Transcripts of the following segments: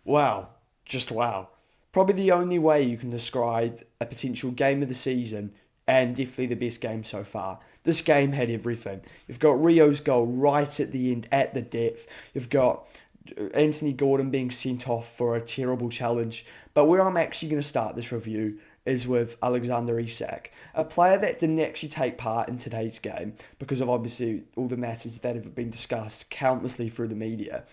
Wow, just wow. Probably the only way you can describe a potential game of the season and definitely the best game so far. This game had everything. You've got Rio's goal right at the end, at the depth. You've got Anthony Gordon being sent off for a terrible challenge. But where I'm actually going to start this review is with Alexander Isak, a player that didn't actually take part in today's game because of obviously all the matters that have been discussed countlessly through the media.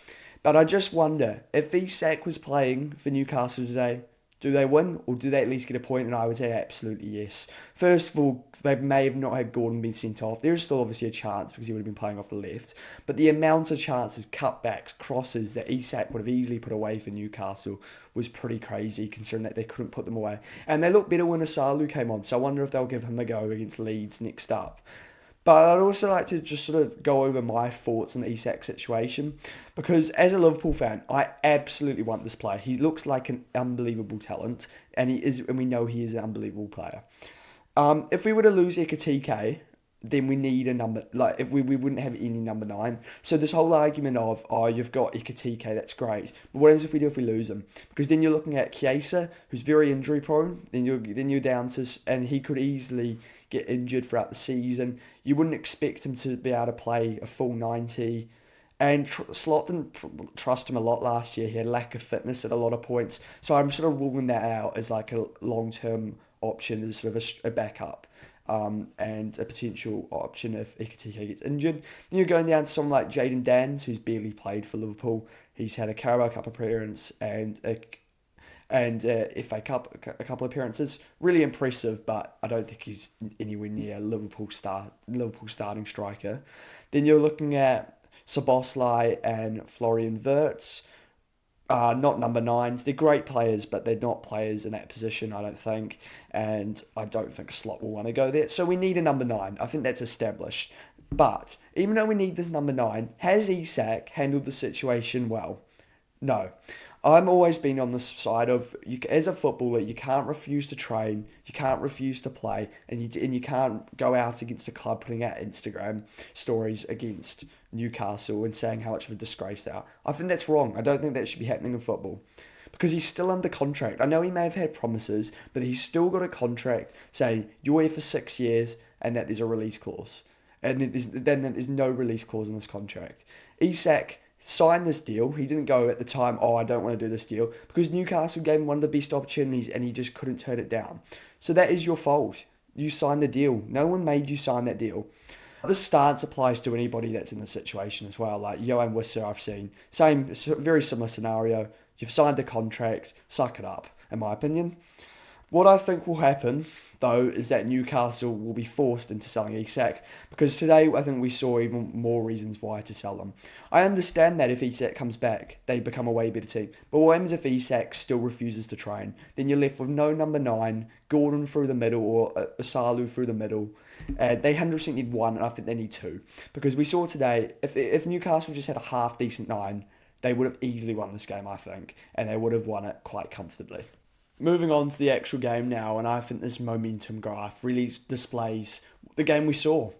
But I just wonder if Isak was playing for Newcastle today, do they win or do they at least get a point? And I would say absolutely yes. First of all, they may have not had Gordon been sent off. There is still obviously a chance because he would have been playing off the left. But the amount of chances, cutbacks, crosses that Isak would have easily put away for Newcastle was pretty crazy considering that they couldn't put them away. And they looked better when Asalu came on. So I wonder if they'll give him a go against Leeds next up. But I'd also like to just sort of go over my thoughts on the Isak situation because as a Liverpool fan, I absolutely want this player. He looks like an unbelievable talent, and we know he is an unbelievable player. If we were to lose Ekatike, then we need a number, like if we wouldn't have any number 9. So this whole argument of, oh, you've got Ekatike, that's great. But what happens if we lose him? Because then you're looking at Chiesa, who's very injury prone, then you're down to, and he could easily get injured throughout the season. You wouldn't expect him to be able to play a full 90. And Slot didn't trust him a lot last year. He had lack of fitness at a lot of points. So I'm sort of ruling that out as like a long-term option, as sort of a backup. And a potential option if Ekatike gets injured. Then you're going down to someone like Jayden Danns, who's barely played for Liverpool. He's had a Carabao Cup appearance and FA Cup a couple of appearances. Really impressive, but I don't think he's anywhere near Liverpool starting striker. Then you're looking at Szoboszlai and Florian Wirtz. Not number 9s. They're great players, but they're not players in that position, I don't think. And I don't think Slot will want to go there. So we need a number 9. I think that's established. But even though we need this number 9, has Isak handled the situation well? No. I'm always been on the side of, as a footballer, you can't refuse to train, you can't refuse to play, and you can't go out against a club putting out Instagram stories against Newcastle and saying how much of a disgrace they are. I think that's wrong. I don't think that should be happening in football. Because he's still under contract. I know he may have had promises, but he's still got a contract saying you're here for 6 years and that there's a release clause. And then there's no release clause in this contract. Isak signed this deal. He didn't go at the time, oh, I don't want to do this deal, because Newcastle gave him one of the best opportunities and he just couldn't turn it down. So that is your fault. You signed the deal. No one made you sign that deal. This stance applies to anybody that's in the situation as well. Like Johan Wisser, I've seen. Very similar scenario. You've signed a contract. Suck it up, in my opinion. What I think will happen, though, is that Newcastle will be forced into selling Isak, because today I think we saw even more reasons why to sell them. I understand that if Isak comes back, they become a way better team. But what happens if Isak still refuses to train? Then you're left with no number 9, Gordon through the middle, or Asalu through the middle. They 100% need 1, and I think they need 2. Because we saw today, if Newcastle just had a half-decent 9, they would have easily won this game, I think. And they would have won it quite comfortably. Moving on to the actual game now, and I think this momentum graph really displays the game we saw.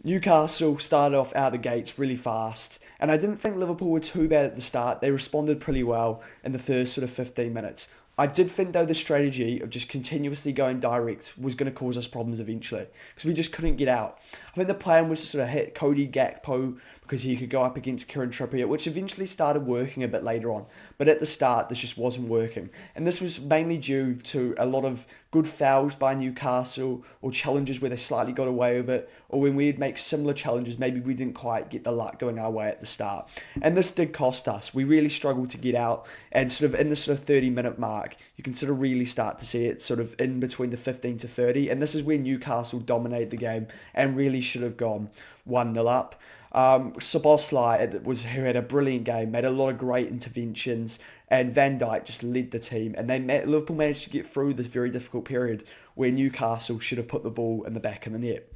Newcastle started off out the gates really fast, and I didn't think Liverpool were too bad at the start. They responded pretty well in the first sort of 15 minutes. I did think, though, the strategy of just continuously going direct was going to cause us problems eventually, because we just couldn't get out. I think the plan was to sort of hit Cody Gakpo because he could go up against Kieran Trippier, which eventually started working a bit later on. But at the start, this just wasn't working. And this was mainly due to a lot of good fouls by Newcastle, or challenges where they slightly got away with it, or when we'd make similar challenges, maybe we didn't quite get the luck going our way at the start. And this did cost us. We really struggled to get out, and sort of in the sort of 30-minute mark, you can sort of really start to see it sort of in between the 15 to 30, and this is where Newcastle dominated the game and really should have gone 1-0 up. Szoboszlai, who had a brilliant game, made a lot of great interventions, and Van Dijk just led the team. And Liverpool managed to get through this very difficult period where Newcastle should have put the ball in the back of the net.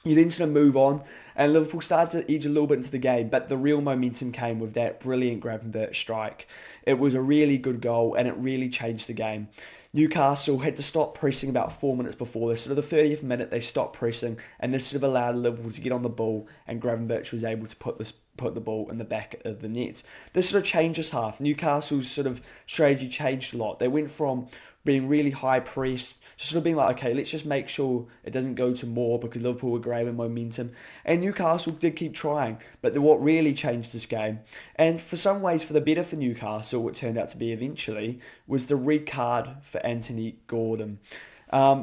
You then sort of move on, and Liverpool started to edge a little bit into the game, but the real momentum came with that brilliant Gravenberch strike. It was a really good goal, and it really changed the game. Newcastle had to stop pressing about 4 minutes before this. Sort of the 30th minute, they stopped pressing, and this sort of allowed Liverpool to get on the ball, and Gravenberch was able to put this put the ball in the back of the net. This sort of changed this half. Newcastle's sort of strategy changed a lot. They went from being really high pressed to sort of being like, okay, let's just make sure it doesn't go to more, because Liverpool were grabbing momentum. And Newcastle did keep trying. But what really changed this game, and for some ways for the better for Newcastle, what turned out to be eventually, was the red card for Anthony Gordon.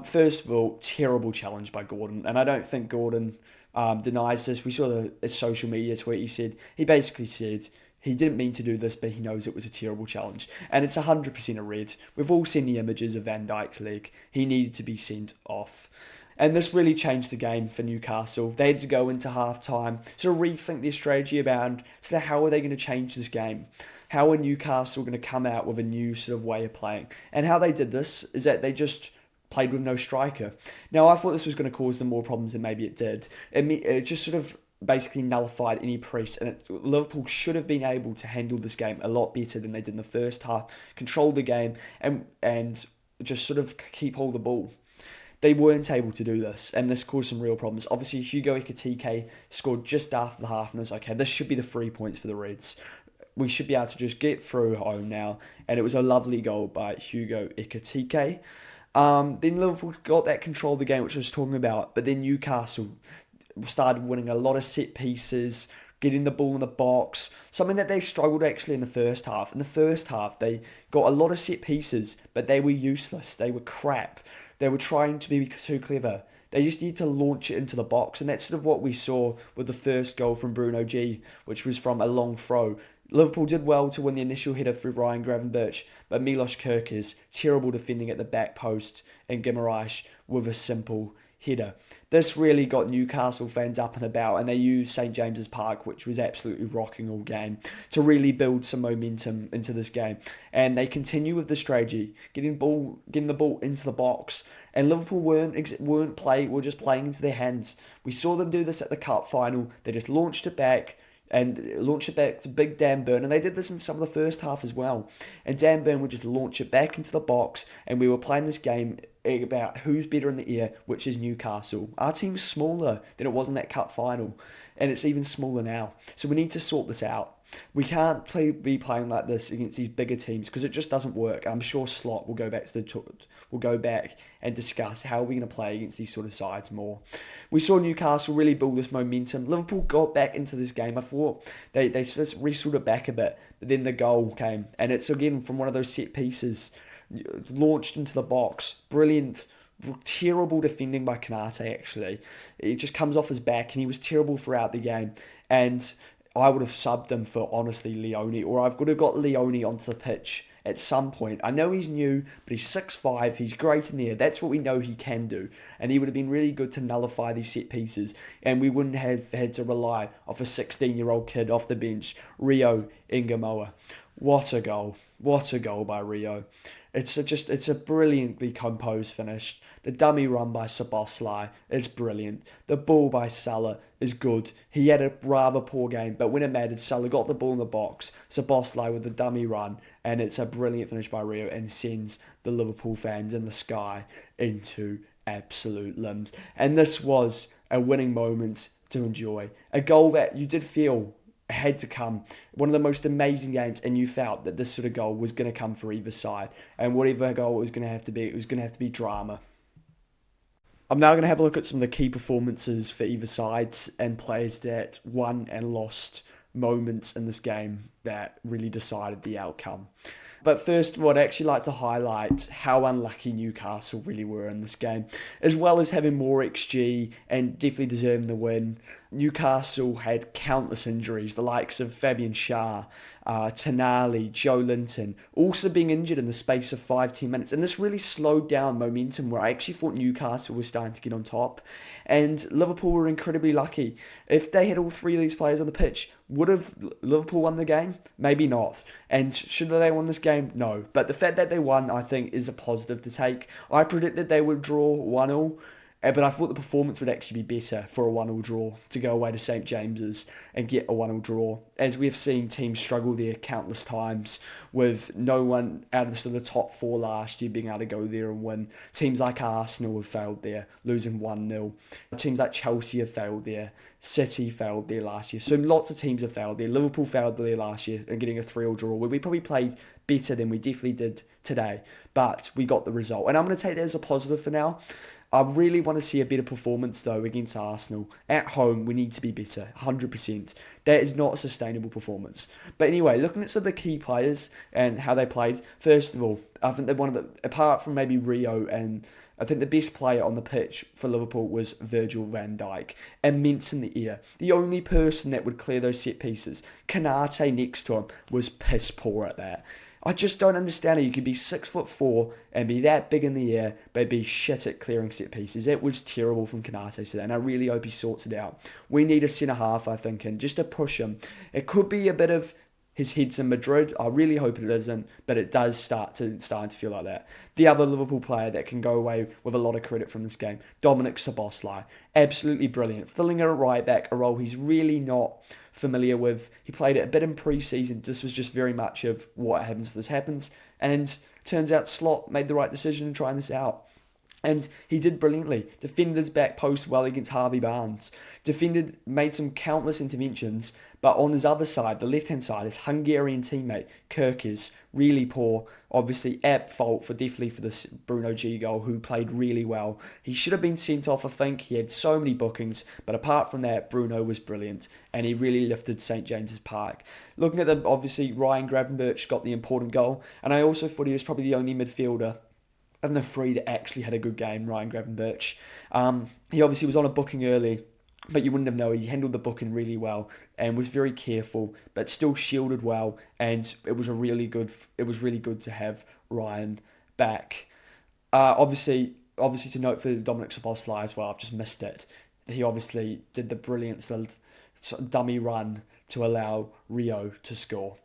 First of all, terrible challenge by Gordon. And I don't think Gordon denies this. We saw the social media tweet. He basically said he didn't mean to do this, but he knows it was a terrible challenge. And it's 100% a red. We've all seen the images of Van Dijk's leg. He needed to be sent off. And this really changed the game for Newcastle. They had to go into half-time, sort of rethink their strategy about sort of how are they going to change this game. How are Newcastle going to come out with a new sort of way of playing? And how they did this is that they just played with no striker. Now, I thought this was going to cause them more problems than maybe it did. It just sort of basically nullified any press, and Liverpool should have been able to handle this game a lot better than they did in the first half, control the game, and just sort of keep hold of the ball. They weren't able to do this, and this caused some real problems. Obviously, Hugo Ekitike scored just after the half, and it was okay, this should be the 3 points for the Reds. We should be able to just get through home now, and it was a lovely goal by Hugo Ekitike. Then Liverpool got that control of the game, which I was talking about, but then Newcastle started winning a lot of set pieces, getting the ball in the box, something that they struggled actually in the first half. In the first half, they got a lot of set pieces, but they were useless. They were crap. They were trying to be too clever. They just need to launch it into the box, and that's sort of what we saw with the first goal from Bruno G, which was from a long throw. Liverpool did well to win the initial header through Ryan Gravenberch, but Milos Kerkez, terrible defending at the back post, and Guimaraes with a simple header. This really got Newcastle fans up and about, and they used St James's Park, which was absolutely rocking all game, to really build some momentum into this game. And they continue with the strategy, getting the ball into the box. And Liverpool were just playing into their hands. We saw them do this at the cup final. They just launched it back to big Dan Burn, and they did this in some of the first half as well. And Dan Burn would just launch it back into the box, and we were playing this game about who's better in the air, which is Newcastle. Our team's smaller than it was in that cup final, and it's even smaller now. So we need to sort this out. We can't be playing like this against these bigger teams, because it just doesn't work. I'm sure Slot will go back and discuss how we're going to play against these sort of sides more. We saw Newcastle really build this momentum. Liverpool got back into this game. I thought they sort of wrestled it back a bit, but then the goal came, and it's again from one of those set pieces, launched into the box. Brilliant. Terrible defending by Kanate, actually. It just comes off his back, and he was terrible throughout the game. And I would have subbed him for, honestly, Leone, or I would have got Leone onto the pitch at some point. I know he's new, but he's 6'5", he's great in the air. That's what we know he can do. And he would have been really good to nullify these set pieces, and we wouldn't have had to rely off a 16-year-old kid off the bench, Rio Ingamoa. What a goal. What a goal by Rio. It's a brilliantly composed finish. The dummy run by Szoboszlai is brilliant. The ball by Salah is good. He had a rather poor game, but when it mattered, Salah got the ball in the box. Szoboszlai with the dummy run, and it's a brilliant finish by Rio, and sends the Liverpool fans in the sky into absolute limbs. And this was a winning moment to enjoy. A goal that you did feel had to come. One of the most amazing games, and you felt that this sort of goal was going to come for either side. And whatever goal it was going to have to be, it was going to have to be drama. I'm now going to have a look at some of the key performances for either side and players that won and lost moments in this game that really decided the outcome. But first of all, I'd actually like to highlight how unlucky Newcastle really were in this game, as well as having more XG and definitely deserving the win. Newcastle had countless injuries, the likes of Fabian Schär, Tonali, Joe Linton, also being injured in the space of 5-10 minutes. And this really slowed down momentum, where I actually thought Newcastle was starting to get on top. And Liverpool were incredibly lucky. If they had all three of these players on the pitch, would have Liverpool won the game? Maybe not. And should they won this game? No. But the fact that they won, I think, is a positive to take. I predicted they would draw 1-1. But I thought the performance would actually be better for a 1-1 draw, to go away to St James's and get a 1-1 draw. as we've seen teams struggle there countless times with no one out of the sort of top four last year being able to go there and win. Teams like Arsenal have failed there, losing 1-0. Teams like Chelsea have failed there. City failed there last year. So lots of teams have failed there. Liverpool failed there last year and getting a 3-3 draw where we probably played better than we definitely did today. But we got the result. And I'm going to take that as a positive for now. I really want to see a better performance, though, against Arsenal. At home, we need to be better, 100%. That is not a sustainable performance. But anyway, looking at some of the key players and how they played, first of all, I think that apart from maybe Rio, and I think the best player on the pitch for Liverpool was Virgil van Dijk. Immense in the air. The only person that would clear those set pieces, Kanate next to him, was piss poor at that. I just don't understand how you could be 6'4" and be that big in the air, but be shit at clearing set pieces. It was terrible from Kanate today, and I really hope he sorts it out. We need a centre half, I think, and just to push him. It could be a bit of his head's in Madrid. I really hope it isn't, but it does starting to feel like that. The other Liverpool player that can go away with a lot of credit from this game, Dominic Szoboszlai. Absolutely brilliant. Filling in at right back, a role he's really not familiar with. He played it a bit in pre-season. This was just very much of what happens if this happens. And turns out Slot made the right decision in trying this out. And he did brilliantly. Defended his back post well against Harvey Barnes. Made some countless interventions. But on his other side, the left-hand side, his Hungarian teammate, Kirkes, really poor. Obviously, at fault definitely for this Bruno G goal, who played really well. He should have been sent off, I think. He had so many bookings. But apart from that, Bruno was brilliant. And he really lifted St. James's Park. Looking at them, obviously, Ryan Gravenberch got the important goal. And I also thought he was probably the only midfielder and the three that actually had a good game, Ryan Gravenberch. He obviously was on a booking early, but you wouldn't have known. He handled the booking really well and was very careful, but still shielded well. And it was really good to have Ryan back. Obviously to note for Dominic Szoboszlai as well, I've just missed it. He obviously did the brilliant sort of dummy run to allow Rio to score.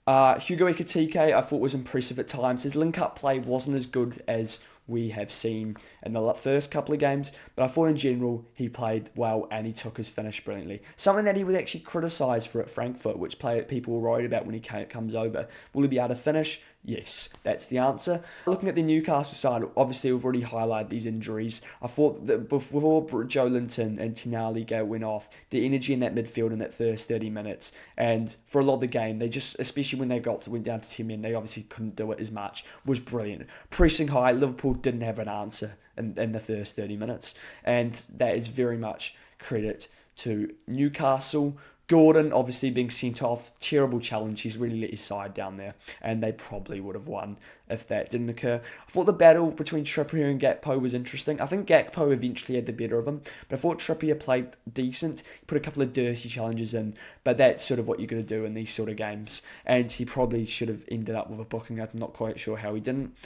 Hugo Ekitike, I thought was impressive at times. His link-up play wasn't as good as we have seen in the first couple of games, but I thought in general he played well and he took his finish brilliantly. Something that he was actually criticised for at Frankfurt, which people were worried about when he comes over. Will he be able to finish? Yes, that's the answer. Looking at the Newcastle side, obviously we've already highlighted these injuries. I thought that before Joe Linton and Tinali went off, the energy in that midfield in that first 30 minutes, and for a lot of the game, they just, especially when they went down to 10 men, they obviously couldn't do it as much, was brilliant. Pressing high, Liverpool didn't have an answer in the first 30 minutes, and that is very much credit to Newcastle. Gordon obviously being sent off, terrible challenge. He's really let his side down there, and they probably would have won if that didn't occur. I thought the battle between Trippier and Gakpo was interesting. I think Gakpo eventually had the better of him, but I thought Trippier played decent. He put a couple of dirty challenges in, but that's sort of what you're going to do in these sort of games, and he probably should have ended up with a booking. I'm not quite sure how he didn't.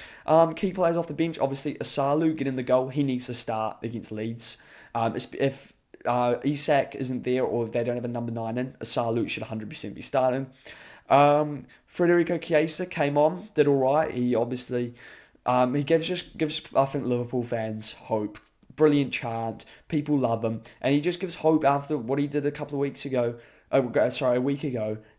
Key players off the bench, obviously Asalu getting the goal. He needs to start against Leeds. If Isak isn't there, or if they don't have a number 9 in, Asalu should 100% be starting. Federico Chiesa came on, did all right. He obviously he gives I think Liverpool fans hope. Brilliant chant, people love him, and he just gives hope after what he did a week ago,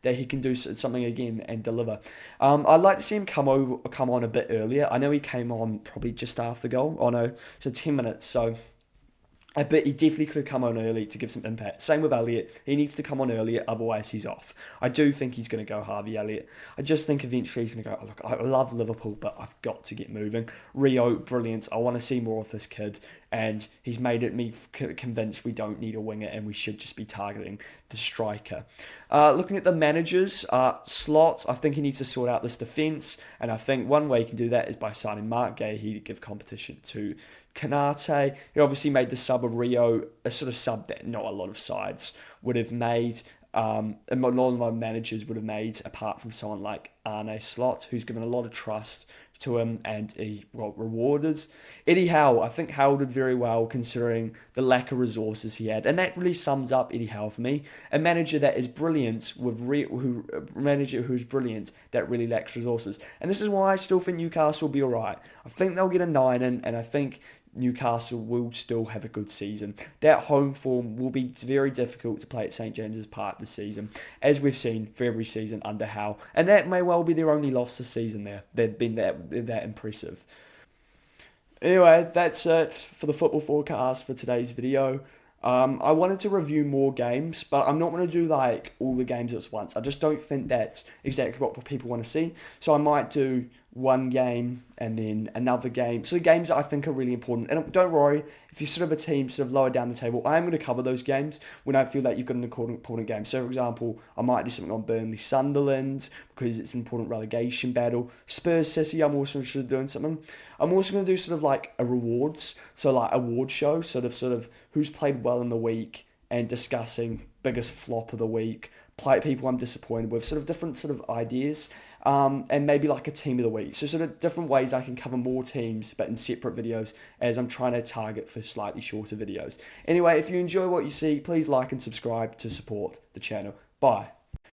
that he can do something again and deliver. I'd like to see him come on a bit earlier. I know he came on probably just after the goal. Oh no, so 10 minutes. So I bet he definitely could have come on early to give some impact. Same with Elliott. He needs to come on earlier, otherwise he's off. I do think he's going to go Harvey Elliott. I just think eventually he's going to go, look, I love Liverpool, but I've got to get moving. Rio, brilliant. I want to see more of this kid. And he's made me convinced we don't need a winger and we should just be targeting the striker. Looking at the managers, Slot, I think he needs to sort out this defence. And I think one way he can do that is by signing Mark Gahey to give competition to Kanate. He obviously made the sub of Rio, a sort of sub that not a lot of sides would have made. And not a lot of managers would have made, apart from someone like Arne Slot, who's given a lot of trust to him and he rewarded. Eddie Howe, I think Howe did very well considering the lack of resources he had, and that really sums up Eddie Howe for me. A manager that is brilliant who's brilliant that really lacks resources, and this is why I still think Newcastle will be alright. I think they'll get a 9 in, and I think Newcastle will still have a good season. That home form will be very difficult to play at St James's Park this season, as we've seen for every season under Howe. And that may well be their only loss this season there. They've been that impressive. Anyway, that's it for the football forecast for today's video. I wanted to review more games, but I'm not going to do like all the games at once. I just don't think that's exactly what people want to see. So I might do one game and then another game. So the games that I think are really important. And don't worry, if you're sort of a team sort of lower down the table, I'm going to cover those games when I feel like you've got an important game. So for example, I might do something on Burnley Sunderland because it's an important relegation battle. Spurs City, I'm also interested in doing something. I'm also going to do sort of like a rewards, so like award show, sort of who's played well in the week and discussing biggest flop of the week, people I'm disappointed with, sort of different sort of ideas, and maybe like a team of the week. So sort of different ways I can cover more teams, but in separate videos, as I'm trying to target for slightly shorter videos. Anyway, if you enjoy what you see, please like and subscribe to support the channel. Bye.